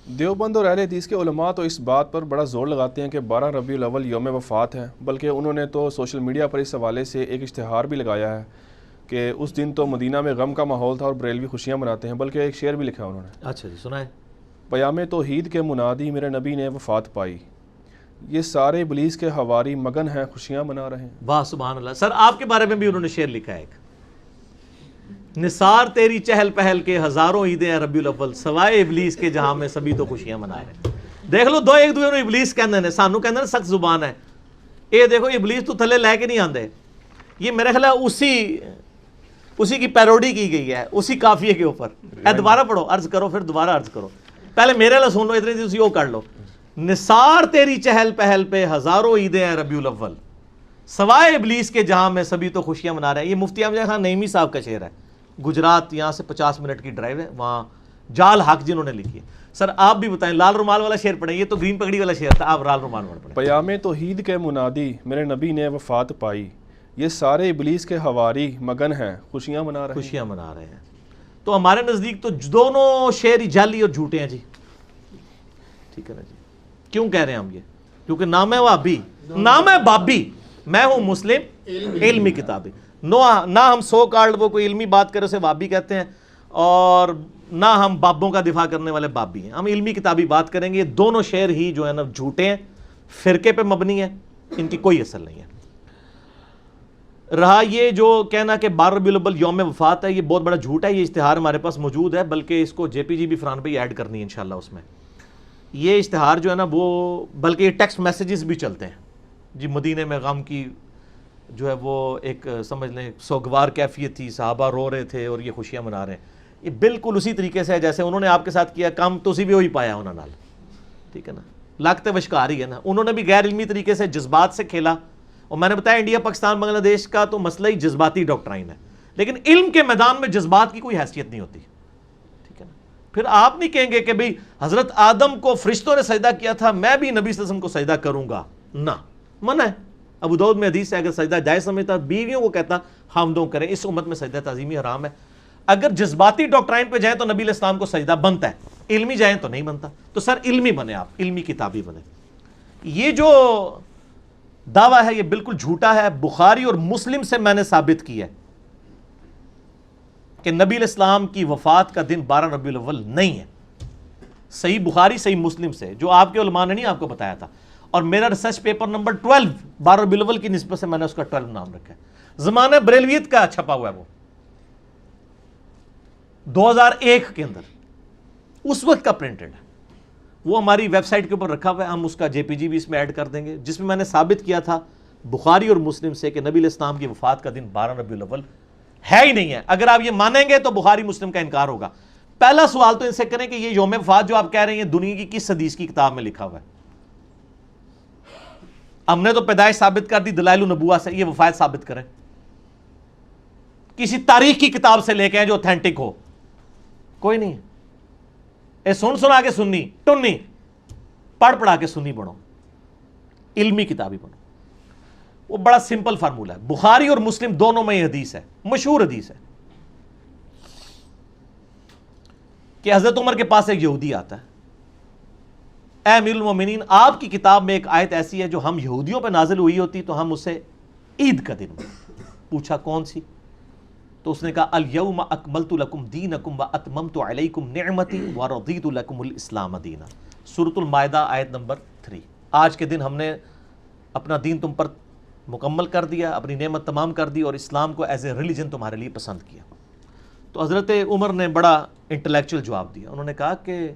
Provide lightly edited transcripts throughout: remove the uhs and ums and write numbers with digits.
دیوبند اور اہل حدیث کے علماء تو اس بات پر بڑا زور لگاتے ہیں کہ 12 ربیع الاول یوم وفات ہے، بلکہ انہوں نے تو سوشل میڈیا پر اس حوالے سے ایک اشتہار بھی لگایا ہے کہ اس دن تو مدینہ میں غم کا ماحول تھا اور بریلوی خوشیاں مناتے ہیں، بلکہ ایک شعر بھی لکھا انہوں نے۔ اچھا جی، سنائیں۔ پیام توحید کے منادی میرے نبی نے وفات پائی، یہ سارے ابلیس کے حواری مگن ہیں خوشیاں منا رہے ہیں۔ واہ سبحان اللہ۔ سر آپ کے بارے میں بھی انہوں نے شعر لکھا ہے ایک، نثار تیری چہل پہل کے ہزاروں عیدیں ہیں ربیع الاول، سوائے ابلیس کے جہاں میں سبھی تو خوشیاں منا رہے ہیں۔ دیکھ لو، دو ایک دوسرے نوں ابلیس کہندے نے، سانو کہندے نے سخت زبان ہے، اے دیکھو ابلیس تو تھلے لے کے نہیں آندے۔ یہ میرے خیال ہے اسی کی پیروڈی کی گئی ہے، اسی قافیے کے اوپر۔ اے دوبارہ پڑھو، عرض کرو، پھر دوبارہ عرض کرو، پہلے میرے لئے سن لو، اتنی تھی وہ کر لو۔ نثار تیری چہل پہل پہ ہزاروں عیدیں ہیں ربیع الاول، سوائے ابلیس کے جہاں میں سبھی تو خوشیاں منا رہے ہیں۔ یہ مفتی امجد خان نعیمی صاحب کا شعر ہے، گجرات، یہاں سے 50 منٹ کی ڈرائیو ہے، وہاں جال حق جنہوں نے لکھی ہے۔ سر آپ بھی بتائیں، لال رومال والا شعر پڑھیں، یہ تو گرین پگڑی والا شعر تھا، آپ لال رومال والا پڑھیں۔ پیام توحید کے منادی میرے نبی نے وفات پائی، یہ سارے ابلیس کے حواری مگن ہیں خوشیاں منا رہے ہیں۔ خوشیاں منا رہے ہیں۔ تو ہمارے نزدیک تو دونوں شعر ہی جعلی اور جھوٹے ہیں جی، ٹھیک ہے نا جی۔ کیوں کہہ رہے ہیں ہم یہ؟ کیونکہ نام ہے وہابی، نام ہے بابی، میں ہوں مسلم علمی کتابی۔ نہ ہم سو کارڈ وہ کوئی علمی بات کرے اسے وہابی کہتے ہیں، اور نہ ہم بابوں کا دفاع کرنے والے بابی ہیں، ہم علمی کتابی بات کریں گے۔ یہ دونوں شعر ہی جو ہے نا جھوٹے ہیں، فرقے پہ مبنی ہیں، ان کی کوئی اصل نہیں ہے۔ رہا یہ جو کہنا کہ 12 ربیع الاول یوم وفات ہے، یہ بہت بڑا جھوٹ ہے۔ یہ اشتہار ہمارے پاس موجود ہے، بلکہ اس کو جے پی جی بھی فرحان بھائی ایڈ کرنی ہے انشاءاللہ اس میں۔ یہ اشتہار جو ہے نا وہ، بلکہ یہ ٹیکسٹ میسیجز بھی چلتے ہیں جی، مدینے میں غم کی جو ہے وہ ایک سمجھ لیں سوگوار کیفیت تھی، صحابہ رو رہے تھے اور یہ خوشیاں منا رہے ہیں۔ یہ بالکل اسی طریقے سے ہے جیسے انہوں نے آپ کے ساتھ کیا کام، تو اسی بھی وہی پایا انہوں نے، ٹھیک ہے نا، لگتے وشکار ہی ہے نا۔ انہوں نے بھی غیر علمی طریقے سے جذبات سے کھیلا، اور میں نے بتایا انڈیا پاکستان بنگلہ دیش کا تو مسئلہ ہی جذباتی ڈاکٹرائن ہے، لیکن علم کے میدان میں جذبات کی کوئی حیثیت نہیں ہوتی، ٹھیک ہے نا۔ پھر آپ نہیں کہیں گے کہ بھئی حضرت آدم کو فرشتوں نے سجدہ کیا تھا، میں بھی نبی صلی اللہ علیہ وسلم کو سجدہ کروں گا، نہ، منع ہے۔ ابو داؤد میں حدیث ہے، اگر سجدہ جائز سمجھتا بیویوں کو کہتا حمدوں کریں، اس امت میں سجدہ تعظیمی حرام ہے۔ اگر جذباتی ڈاکٹرائن پہ جائیں تو نبی علیہ السلام کو سجدہ بنتا ہے، علمی جائیں تو نہیں بنتا۔ تو سر علمی بنے، آپ علمی کتابی بنے۔ یہ جو دعویٰ ہے یہ بالکل جھوٹا ہے۔ بخاری اور مسلم سے میں نے ثابت کیا ہے کہ نبی علیہ السلام کی وفات کا دن 12 ربیع الاول نہیں ہے، صحیح بخاری صحیح مسلم سے، جو آپ کے علماء نے نہیں آپ کو بتایا تھا۔ اور میرا ریسرچ پیپر نمبر 12 12 ربیع الاول کی نسبت سے میں نے اس کا 12 نام رکھا ہے، زمانہ بریلویت کا چھپا ہوا ہے، وہ 2001 کے اندر اس وقت کا پرنٹڈ ہے، وہ ہماری ویب سائٹ کے اوپر رکھا ہوا ہے، ہم اس کا جے پی جی بھی اس میں ایڈ کر دیں گے، جس میں میں نے ثابت کیا تھا بخاری اور مسلم سے کہ نبی علیہ السلام کی وفات کا دن 12 ربیع الاول ہے ہی نہیں ہے۔ اگر آپ یہ مانیں گے تو بخاری مسلم کا انکار ہوگا۔ پہلا سوال تو ان سے کریں کہ یہ یوم وفات جو آپ کہہ رہے ہیں دنیا کی کس حدیث کی کتاب میں لکھا ہوا ہے؟ ہم نے تو پیدائش ثابت کر دی دلائل النبوہ سے، یہ وفات ثابت کریں، کسی تاریخ کی کتاب سے لے کے ہیں جو اوتھینٹک ہو، کوئی نہیں ہے۔ اے سن سنا کے سنی ٹنی، پڑھ پڑھا کے سنی بنو، علمی کتابی بنو۔ وہ بڑا سمپل فارمولہ ہے، بخاری اور مسلم دونوں میں یہ حدیث ہے، مشہور حدیث ہے کہ حضرت عمر کے پاس ایک یہودی آتا ہے، اے امیر المومنین، آپ کی کتاب میں ایک آیت ایسی ہے جو ہم یہودیوں پہ نازل ہوئی ہوتی تو ہم اسے عید کا دن میں، پوچھا کون سی؟ تو اس نے کہا الیوم اکملت لکم دینکم واتممت علیکم نعمتی ورضیت لکم الاسلام دینا، سورۃ المائدہ آیت نمبر 3۔ آج کے دن ہم نے اپنا دین تم پر مکمل کر دیا، اپنی نعمت تمام کر دی، اور اسلام کو ایز اے ریلیجن تمہارے لیے پسند کیا۔ تو حضرت عمر نے بڑا انٹلیکچوئل جواب دیا، انہوں نے کہا کہ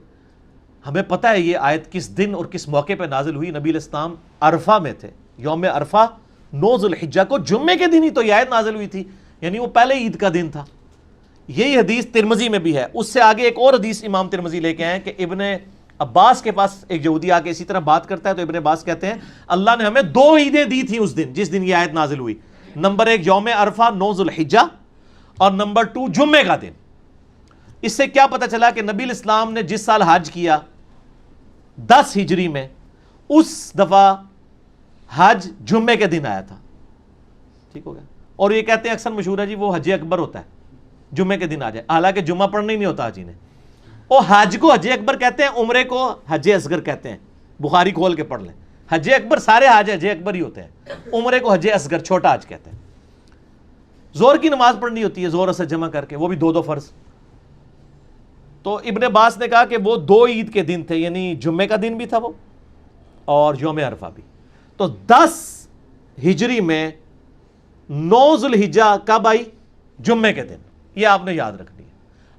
ہمیں پتہ ہے یہ آیت کس دن اور کس موقع پہ نازل ہوئی، نبی علیہ السلام عرفہ میں تھے، یوم عرفہ 9 ذو الحجہ کو، جمعے کے دن ہی تو یہ آیت نازل ہوئی تھی، یعنی وہ پہلے عید کا دن تھا۔ یہی حدیث ترمذی میں بھی ہے، اس سے آگے ایک اور حدیث امام ترمذی لے کے آئے کہ ابن عباس کے پاس ایک یہودی آ کے اسی طرح بات کرتا ہے، تو ابن عباس کہتے ہیں اللہ نے ہمیں 2 عیدیں دی تھیں اس دن جس دن یہ آیت نازل ہوئی، نمبر 1 یوم عرفہ 9 ذو الحجہ، اور نمبر 2 جمعے کا دن۔ اس سے کیا پتہ چلا کہ نبی علیہ السلام نے جس سال حج کیا 10 ہجری میں، اس دفعہ حج جمعے کے دن آیا تھا، ٹھیک ہو گیا۔ اور یہ کہتے ہیں اکثر مشہور ہے جی وہ حج اکبر ہوتا ہے، جمعے کے دن آ جائے، حالانکہ جمعہ پڑھنا ہی نہیں ہوتا حاجی نے، اور حج کو حج اکبر کہتے ہیں، عمرے کو حج اصغر کہتے ہیں. بخاری کھول کے پڑھ لیں، حج اکبر سارے حج اکبر ہی ہوتے ہیں، عمرے کو حج اصغر چھوٹا حج کہتے ہیں. زور کی نماز پڑھنی ہوتی ہے زور اثر جمع کر کے، وہ بھی 2 فرض. تو ابن عباس نے کہا کہ وہ 2 عید کے دن تھے، یعنی جمعے کا دن بھی تھا وہ اور یوم عرفہ بھی. تو 10 ہجری میں 9 ذوالحجہ کب آئی؟ جمعے کے دن. یہ آپ نے یاد رکھنی ہے.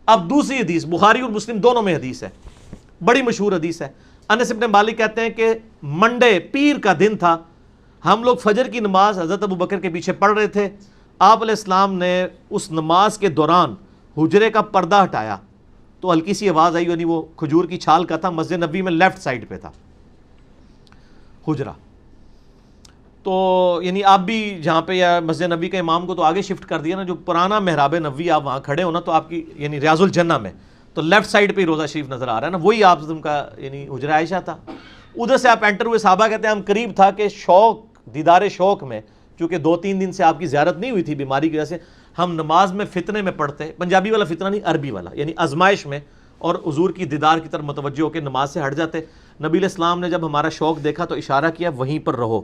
اب دوسری حدیث بخاری اور مسلم دونوں میں حدیث ہے، بڑی مشہور حدیث ہے. انس بن مالک کہتے ہیں کہ منڈے پیر کا دن تھا، ہم لوگ فجر کی نماز حضرت ابو بکر کے پیچھے پڑھ رہے تھے. آپ علیہ السلام نے اس نماز کے دوران حجرے کا پردہ ہٹایا تو ہلکی سی آواز آئی، یعنی وہ کھجور کی چھال کا تھا، مسجد نبی میں لیفٹ سائڈ پہ تھا حجرہ. تو یعنی آپ بھی جہاں پہ یا مسجد نبی کا امام کو تو آگے شفٹ کر دیا نا، جو پرانا محراب نبوی آپ وہاں کھڑے ہو نا، تو آپ کی یعنی ریاض الجنہ میں تو لیفٹ سائڈ پہ ہی روضہ شریف نظر آ رہا ہے نا، وہی آپ کا یعنی حجرہ عائشہ تھا. ادھر سے آپ انٹر ہوئے. صحابہ کہتے ہیں ہم قریب تھا کہ شوق دیدار شوق میں، چونکہ 2-3 دن سے آپ کی زیارت نہیں ہوئی تھی بیماری کی وجہ سے، ہم نماز میں فتنے میں پڑھتے، پنجابی والا فتنہ نہیں عربی والا، یعنی آزمائش میں، اور حضور کی دیدار کی طرف متوجہ ہو کے نماز سے ہٹ جاتے. نبی علیہ السلام نے جب ہمارا شوق دیکھا تو اشارہ کیا وہیں پر رہو،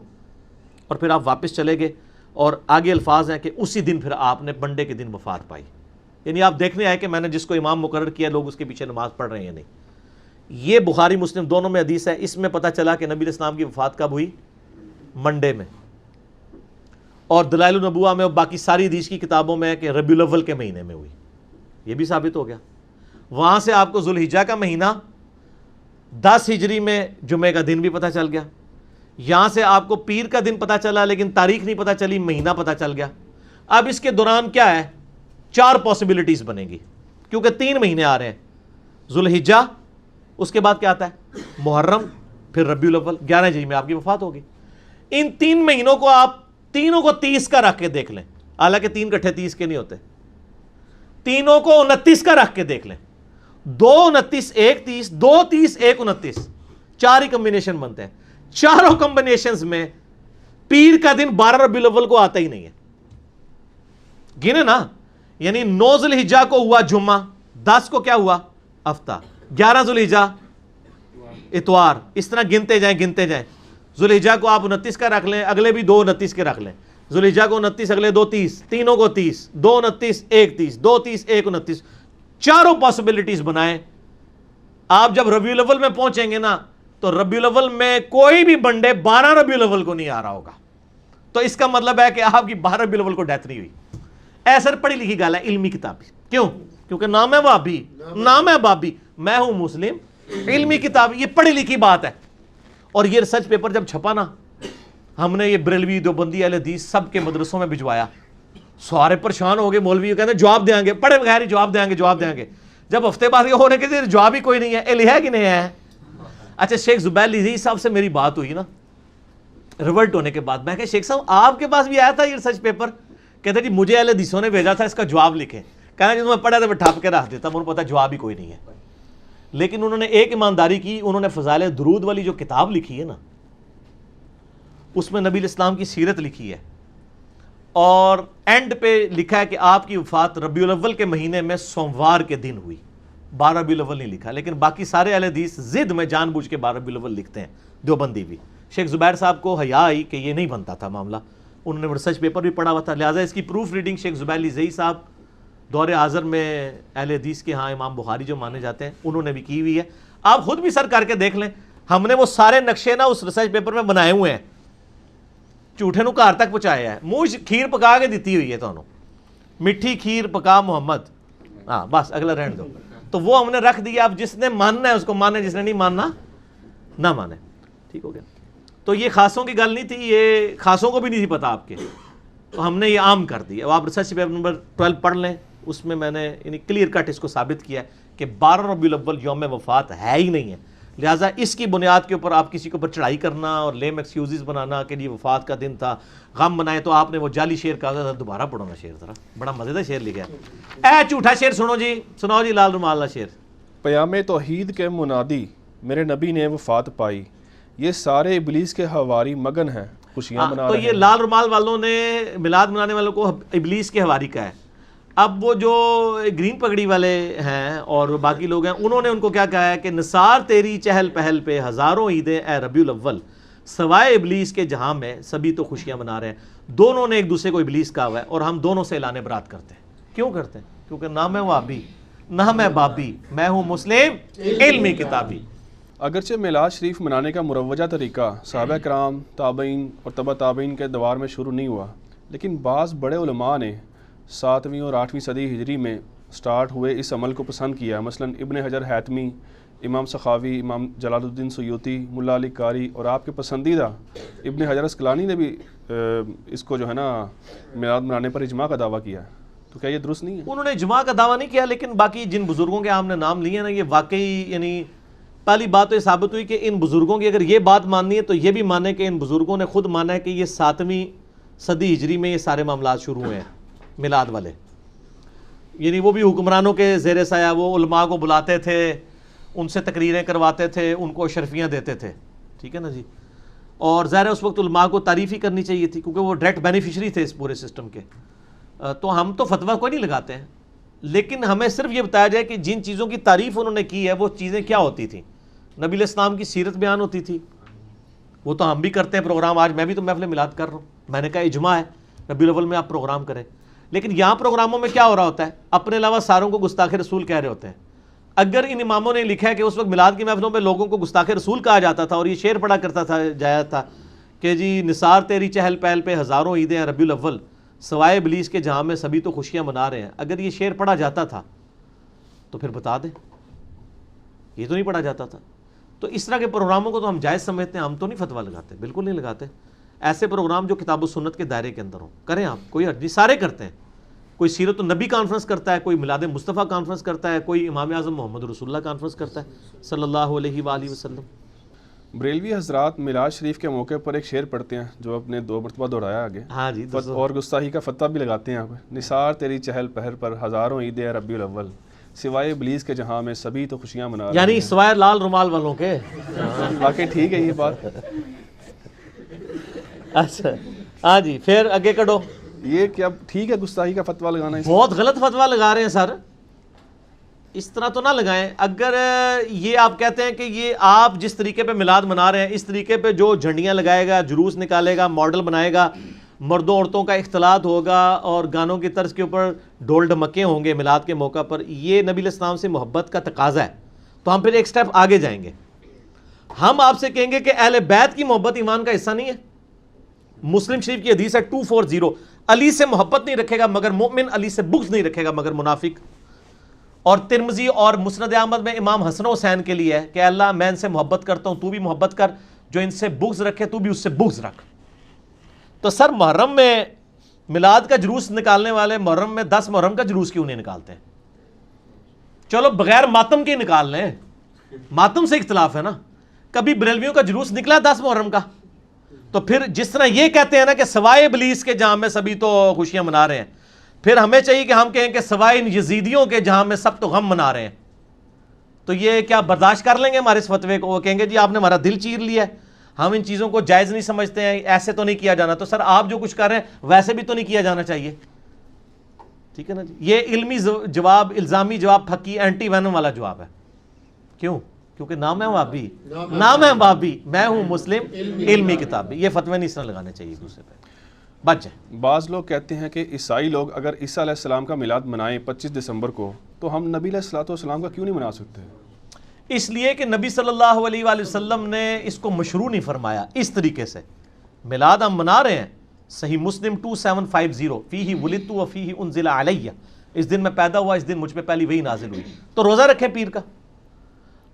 اور پھر آپ واپس چلے گئے. اور آگے الفاظ ہیں کہ اسی دن پھر آپ نے منڈے کے دن وفات پائی. یعنی آپ دیکھنے آئے کہ میں نے جس کو امام مقرر کیا لوگ اس کے پیچھے نماز پڑھ رہے ہیں یا نہیں. یہ بخاری مسلم دونوں میں حدیث ہے. اس میں پتہ چلا کہ نبی علیہ السلام کی وفات کب ہوئی؟ منڈے میں. اور دلائل النبوہ میں اور باقی ساری حدیث کی کتابوں میں ہے کہ ربیع الاول کے مہینے میں ہوئی. یہ بھی ثابت ہو گیا. وہاں سے آپ کو ذوالحجہ کا مہینہ 10 ہجری میں جمعے کا دن بھی پتہ چل گیا. یہاں سے آپ کو پیر کا دن پتہ چلا لیکن تاریخ نہیں پتہ چلی، مہینہ پتہ چل گیا. اب اس کے دوران کیا ہے؟ 4 پاسبلٹیز بنے گی، کیونکہ 3 مہینے آ رہے ہیں. ذوالحجہ، اس کے بعد کیا آتا ہے؟ محرم، پھر ربیع الاول. 11 ہجری میں آپ کی وفات ہوگی. ان 3 مہینوں کو آپ تینوں کو 30 کا رکھ کے دیکھ لیں، حالانکہ 3 کٹھے 30 کے نہیں ہوتے. تینوں کو 29 کا رکھ کے دیکھ لیں. 2 29 1 30، 2 30 1 29، 4 ہی کمبینیشن بنتے ہیں. چاروں کمبینیشنز میں پیر کا دن 12 ربیع الاول کو آتا ہی نہیں ہے. گنے نا، یعنی 9 ذوالحجہ کو ہوا جمعہ، 10 کو کیا ہوا؟ ہفتہ، 11 ذوالحجہ اتوار. اس طرح گنتے جائیں. ذوالحجہ کو آپ 29 کا رکھ لیں، اگلے بھی 2 29 کے رکھ لیں. ذوالحجہ کو 29، اگلے 2 30، تینوں کو 30، 2 29 1 30، 2 30 1 29. چاروں پاسبلٹیز بنائیں. آپ جب ربیع الاول میں پہنچیں گے نا تو ربیع الاول میں کوئی بھی بنڈے 12 ربیع الاول کو نہیں آ رہا ہوگا. تو اس کا مطلب ہے کہ آپ کی 12 ربیع الاول کو ڈیتھ نہیں ہوئی. ایسا پڑھی لکھی گل ہے، علمی کتاب. کیوں؟ کیونکہ نام ہے وہابی، نام ہے بابی، میں ہوں مسلم. علمی کتاب، یہ پڑھی لکھی بات ہے. اور یہ ریسرچ پیپر جب چھپا نا، ہم نے یہ بریلوی دیوبندی اہل حدیث سب کے مدرسوں میں بھجوایا. سارے پریشان ہو گئے، مولوی کہتے ہیں جواب دیں گے، پڑھے بغیر ہی جواب دیں گے. جب ہفتے بعد یہ ہونے کے جواب ہی کوئی نہیں ہے. ہے کہ نہیں ہے؟ اچھا، شیخ زبیر لیزی صاحب سے میری بات ہوئی نا ریورٹ ہونے کے بعد. میں کہ شیخ صاحب آپ کے پاس بھی آیا تھا یہ ریسرچ پیپر؟ کہتے جی مجھے اہل حدیثوں نے بھیجا تھا اس کا جواب لکھیں. کہنا جی میں پڑھا تھا میں ٹھپ کے رکھ دیتا، مجھے پتا جواب ہی کوئی نہیں ہے. لیکن انہوں نے ایک ایمانداری کی، انہوں نے فضائل درود والی جو کتاب لکھی ہے نا، اس میں نبی الاسلام کی سیرت لکھی ہے، اور اینڈ پہ لکھا ہے کہ آپ کی وفات ربیع الاول کے مہینے میں سوموار کے دن ہوئی. 12 ربیع الاول نہیں لکھا. لیکن باقی سارے اہل حدیث ضد میں جان بوجھ کے 12 ربیع الاول لکھتے ہیں، دیوبندی بھی. شیخ زبیر صاحب کو حیا آئی کہ یہ نہیں بنتا تھا معاملہ. انہوں نے ریسرچ پیپر بھی پڑھا ہوا تھا، لہٰذا اس کی پروف ریڈنگ شیخ زبیر لیزئی صاحب دور حاضر میں اہل حدیث کے ہاں امام بخاری جو مانے جاتے ہیں انہوں نے بھی کی ہوئی ہے. آپ خود بھی سر کر کے دیکھ لیں. ہم نے وہ سارے نقشے نا اس ریسرچ پیپر میں بنائے ہوئے ہیں، جھوٹے نو گھر تک پہنچایا ہے. منہ کھیر پکا کے دیتی ہوئی ہے تو میٹھی کھیر پکا محمد. ہاں بس اگلا رہن دو. تو وہ ہم نے رکھ دیا. اب جس نے ماننا ہے اس کو مانے، جس نے نہیں ماننا نہ مانے. ٹھیک ہو گیا. تو یہ خاصوں کی گل نہیں تھی، یہ خاصوں کو بھی نہیں تھی پتا آپ کے، تو ہم نے یہ عام کر دی. اب آپ ریسرچ پیپر نمبر 12 پڑھ لیں، اس میں میں نے یعنی کلیئر کٹ اس کو ثابت کیا ہے کہ 12 ربیع الاول یوم وفات ہے ہی نہیں ہے. لہٰذا اس کی بنیاد کے اوپر آپ کسی کے اوپر چڑھائی کرنا اور لیم ایکسکیوزز بنانا کہ یہ وفات کا دن تھا، غم بنائے. تو آپ نے وہ جعلی شعر کہا تھا، دوبارہ پڑھو نا شعر ذرا، بڑا مزیدار شعر لکھا ہے. اے جھوٹا شعر سناؤ جی لال رومال والا شعر. پیام توحید کے منادی میرے نبی نے وفات پائی، یہ سارے ابلیس کے حواری مگن ہیں خوشیاں منا تو رہے یہ ہیں. لال رومال والوں نے میلاد منانے والوں کو ابلیس کے حواری کا ہے. اب وہ جو گرین پگڑی والے ہیں اور باقی لوگ ہیں، انہوں نے ان کو کیا کہا ہے کہ نثار تیری چہل پہل پہ ہزاروں عیدیں اے ربیع الاول، سوائے ابلیس کے جہاں میں سبھی تو خوشیاں منا رہے ہیں۔ دونوں نے ایک دوسرے کو ابلیس کہا ہوا ہے اور ہم دونوں سے اعلان برات کرتے ہیں۔ کیوں کرتے ہیں؟ کیونکہ نہ میں وہابی نہ میں بابی، میں ہوں مسلم علمی کتابی۔ اگرچہ میلاد شریف منانے کا مروجہ طریقہ صحابہ کرام، تابعین اور تبع تابعین کے دوار میں شروع نہیں ہوا، لیکن بعض بڑے علماء نے 7ویں اور 8ویں صدی ہجری میں سٹارٹ ہوئے اس عمل کو پسند کیا۔ مثلا ابن حجر حیتمی، امام سخاوی، امام جلال الدین سیوطی، ملا علی قاری اور آپ کے پسندیدہ ابن حجر اسقلانی نے بھی اس کو جو ہے نا میلاد منانے پر اجماع کا دعویٰ کیا ہے۔ تو کیا یہ درست نہیں ہے؟ انہوں نے اجماع کا دعویٰ نہیں کیا، لیکن باقی جن بزرگوں کے ہم نے نام لیے نا، یہ واقعی یعنی پہلی بات تو یہ ثابت ہوئی کہ ان بزرگوں کی اگر یہ بات ماننی ہے تو یہ بھی مانے کہ ان بزرگوں نے خود مانا ہے کہ یہ 7ویں صدی ہجری میں یہ سارے معاملات شروع ہوئے ہیں میلاد والے۔ یعنی وہ بھی حکمرانوں کے زیر سایہ وہ علماء کو بلاتے تھے، ان سے تقریریں کرواتے تھے، ان کو اشرفیاں دیتے تھے، ٹھیک ہے نا جی۔ اور ظاہر ہے اس وقت علماء کو تعریف ہی کرنی چاہیے تھی کیونکہ وہ ڈائریکٹ بینیفیشری تھے اس پورے سسٹم کے۔ تو ہم تو فتویٰ کوئی نہیں لگاتے ہیں، لیکن ہمیں صرف یہ بتایا جائے کہ جن چیزوں کی تعریف انہوں نے کی ہے وہ چیزیں کیا ہوتی تھیں۔ نبی علیہ السلام کی سیرت بیان ہوتی تھی، وہ تو ہم بھی کرتے ہیں پروگرام، آج میں بھی تو محفل میلاد کر رہا ہوں، میں نے کہا اجماع ہے ربیع الاول میں آپ پروگرام کریں۔ لیکن یہاں پروگراموں میں کیا ہو رہا ہوتا ہے؟ اپنے علاوہ ساروں کو گستاخ رسول کہہ رہے ہوتے ہیں۔ اگر ان اماموں نے لکھا ہے کہ اس وقت میلاد کی محفلوں میں لوگوں کو گستاخ رسول کہا جاتا تھا اور یہ شعر پڑھا کرتا تھا جایا تھا کہ جی نثار تیری چہل پہل پہ ہزاروں عیدیں ہیں ربیع الاول، سوائے ابلیس کے جہاں میں سبھی تو خوشیاں منا رہے ہیں، اگر یہ شعر پڑھا جاتا تھا تو پھر بتا دیں، یہ تو نہیں پڑھا جاتا تھا۔ تو اس طرح کے پروگراموں کو تو ہم جائز سمجھتے ہیں، ہم تو نہیں فتویٰ لگاتے، بالکل نہیں لگاتے۔ ایسے پروگرام جو کتاب و سنت کے دائرے کے اندر ہوں کریں آپ، کوئی حرج نہیں، سارے کرتے ہیں۔ کوئی سیرت النبی کانفرنس کرتا ہے، کوئی میلاد مصطفیٰ کانفرنس کرتا ہے، کوئی امام اعظم محمد رسول اللہ کانفرنس کرتا ہے صلی اللہ علیہ وآلہ وسلم۔ بریلوی حضرات میلاد شریف کے موقع پر ایک شعر پڑھتے ہیں جو اپنے 2 مرتبہ دہرایا آگے، ہاں جی، اور گستاخی کا فتویٰ بھی لگاتے ہیں آپ، نثار تیری چہل پہل پر ہزاروں عیدیں ربیع الاول، سوائے ابلیس کے جہاں میں سبھی تو خوشیاں منا رہے ہیں۔ یعنی سوائے لال رومال والوں کے۔ واقعی ٹھیک ہے یہ بات۔ اچھا ہاں جی، پھر آگے کٹو۔ یہ کیا ٹھیک ہے گستاخی کا فتویٰ لگانا؟ بہت غلط فتویٰ لگا رہے ہیں سر، اس طرح تو نہ لگائیں۔ اگر یہ آپ کہتے ہیں کہ یہ آپ جس طریقے پہ میلاد منا رہے ہیں اس طریقے پہ جو جھنڈیاں لگائے گا، جلوس نکالے گا، ماڈل بنائے گا، مردوں عورتوں کا اختلاط ہوگا اور گانوں کی طرز کے اوپر ڈھول ڈھمکے ہوں گے میلاد کے موقع پر، یہ نبی علیہ السلام سے محبت کا تقاضا ہے، تو ہم پھر ایک سٹیپ آگے جائیں گے۔ ہم آپ سے کہیں گے کہ اہل بیت کی محبت ایمان کا حصہ نہیں ہے۔ مسلم شریف کی حدیث ہے 240، علی سے محبت نہیں رکھے گا مگر مومن، علی سے بغض نہیں رکھے گا مگر منافق۔ اور ترمذی اور مسند احمد میں امام حسن و حسین کے لیے ہے کہ اللہ میں ان سے محبت کرتا ہوں، تو بھی محبت کر، جو ان سے بغض رکھے تو بھی اس سے بغض رکھ۔ تو سر محرم میں میلاد کا جلوس نکالنے والے محرم میں 10 محرم کا جلوس کیوں نہیں نکالتے ہیں؟ چلو بغیر ماتم کے نکال لیں، ماتم سے اختلاف ہے نا۔ کبھی بریلویوں کا جلوس نکلا 10 محرم کا؟ تو پھر جس طرح یہ کہتے ہیں نا کہ سوائے ابلیس کے جہاں میں سبھی تو خوشیاں منا رہے ہیں، پھر ہمیں چاہیے کہ ہم کہیں کہ سوائے ان یزیدیوں کے جہاں میں سب تو غم منا رہے ہیں۔ تو یہ کیا برداشت کر لیں گے ہمارے اس فتوے کو؟ وہ کہیں گے جی آپ نے ہمارا دل چیر لیا ہے، ہم ان چیزوں کو جائز نہیں سمجھتے ہیں، ایسے تو نہیں کیا جانا۔ تو سر آپ جو کچھ کر رہے ہیں ویسے بھی تو نہیں کیا جانا چاہیے، ٹھیک ہے نا جی۔ یہ علمی جواب، الزامی جواب، پھکی اینٹی وینم والا جواب ہے۔ کیوں؟ کیونکہ نام ہے وابی، نام ہے وابی، میں ہوں مسلم علمی کتابی۔ یہ فتوے نہیں اس طرح لگانے چاہیے دوسرے پہ، بچ جائیں۔ بعض لوگ کہتے ہیں کہ عیسائی لوگ اگر عیسیٰ علیہ السلام کا میلاد منائیں 25 دسمبر کو، تو ہم نبی علیہ السلام کا کیوں نہیں منا سکتے؟ اس لیے کہ نبی صلی اللہ علیہ وآلہ وسلم نے اس کو مشروع نہیں فرمایا اس طریقے سے۔ میلاد ہم منا رہے ہیں، صحیح مسلم 2750، فیہ ولدت و فیہ انزل علیہ، اس دن میں پیدا ہوا، اس دن مجھ پہ پہلی وحی نازل ہوئی، تو روزہ رکھیں پیر کا۔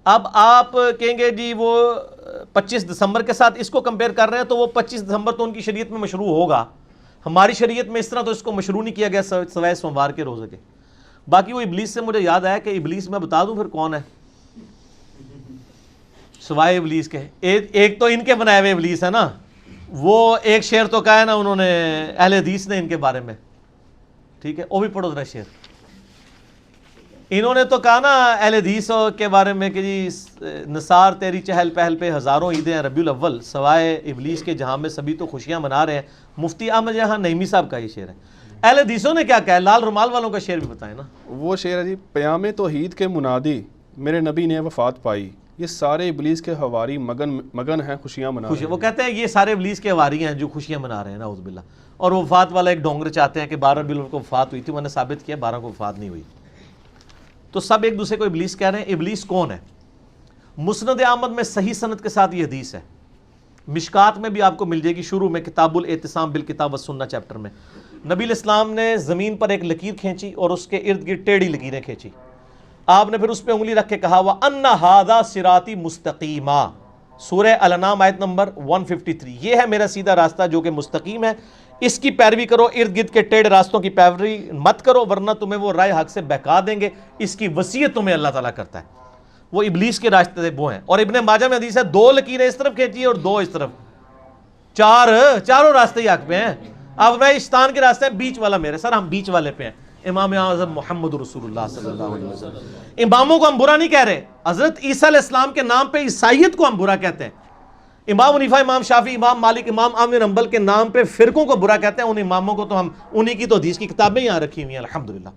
اب آپ کہیں گے جی وہ 25 دسمبر کے ساتھ اس کو کمپیئر کر رہے ہیں، تو وہ 25 دسمبر تو ان کی شریعت میں مشروع ہوگا، ہماری شریعت میں اس طرح تو اس کو مشروع نہیں کیا گیا سوائے سوموار کے روزے کے۔ باقی وہ ابلیس سے مجھے یاد آیا کہ ابلیس میں بتا دوں پھر کون ہے سوائے ابلیس کے؟ ایک تو ان کے بنائے ہوئے ابلیس ہے نا، وہ ایک شعر تو کہا ہے نا انہوں نے اہل حدیث نے ان کے بارے میں، ٹھیک ہے، وہ بھی پڑھو ذرا شعر۔ انہوں نے تو کہا نا اہل حدیث کے بارے میں کہ جی نثار تیری چہل پہل پہ ہزاروں عیدیں ہیں ربیع الاول، سوائے ابلیس کے جہاں میں سبھی تو خوشیاں منا رہے ہیں۔ مفتی احمد جہاں نعیمی صاحب کا یہ شعر ہے۔ اہل حدیثوں نے کیا کہا ہے؟ لال رومال والوں کا شعر بھی بتائیں نا. وہ شعر ہے جی، پیام توحید کے منادی میرے نبی نے وفات پائی، یہ سارے ابلیس کے ہواری مگن ہیں خوشیاں منا رہے ہیں. وہ کہتے ہیں یہ سارے ابلیس کے ہواری ہیں جو خوشیاں منا رہے ہیں، نعوذ باللہ. اور وہ وفات والا ایک ڈونگر چاہتے ہیں کہ 12 ربیع الاول کو وفات ہوئی تھی، میں نے ثابت کیا 12 کو وفات نہیں ہوئی. تو سب ایک دوسرے کو ابلیس کہہ رہے ہیں. ابلیس کون ہے؟ مسند احمد میں صحیح سند کے ساتھ یہ حدیث ہے، مشکات میں بھی آپ کو مل جائے گی، شروع میں کتاب الاعتصام بالکتاب والسنہ چیپٹر میں. نبی الاسلام نے زمین پر ایک لکیر کھینچی اور اس کے ارد گرد ٹیڑھی لکیریں کھینچی. آپ نے پھر اس پہ انگلی رکھ کے کہا وَأَنَّ هَذَا صِرَاطِ مُسْتَقِيمًا، سورہ الانعام آیت نمبر 153. یہ ہے میرا سیدھا راستہ جو کہ مستقیم ہے، اس کی پیروی کرو، ارد گرد کے ٹیڑھے راستوں کی پیروی مت کرو ورنہ تمہیں وہ رائے حق سے بہکا دیں گے. اس کی وصیت تمہیں اللہ تعالیٰ کرتا ہے. وہ ابلیس کے راستے وہ ہیں. اور ابن ماجہ میں حدیث ہے 2 لکیریں اس طرف کھینچی اور 2 اس طرف، چاروں راستے ہی حق پہ ہیں. اب میں شیطان کے راستے ہیں، بیچ والا میرے سر، ہم بیچ والے پہ ہیں. امام اعظم محمد رسول اللہ صلی اللہ علیہ وسلم. اماموں کو ہم برا نہیں کہہ رہے، حضرت عیسیٰ علیہ السلام کے نام پہ عیسائیت کو ہم برا کہتے ہیں. امام حنیفہ، امام شافعی، امام مالک، امام احمد بن حنبل کے نام پہ فرقوں کو برا کہتے ہیں. ان اماموں کو تو ہم انہی کی تو حدیث کی کتابیں یہاں رکھی ہوئی ہیں الحمدللہ.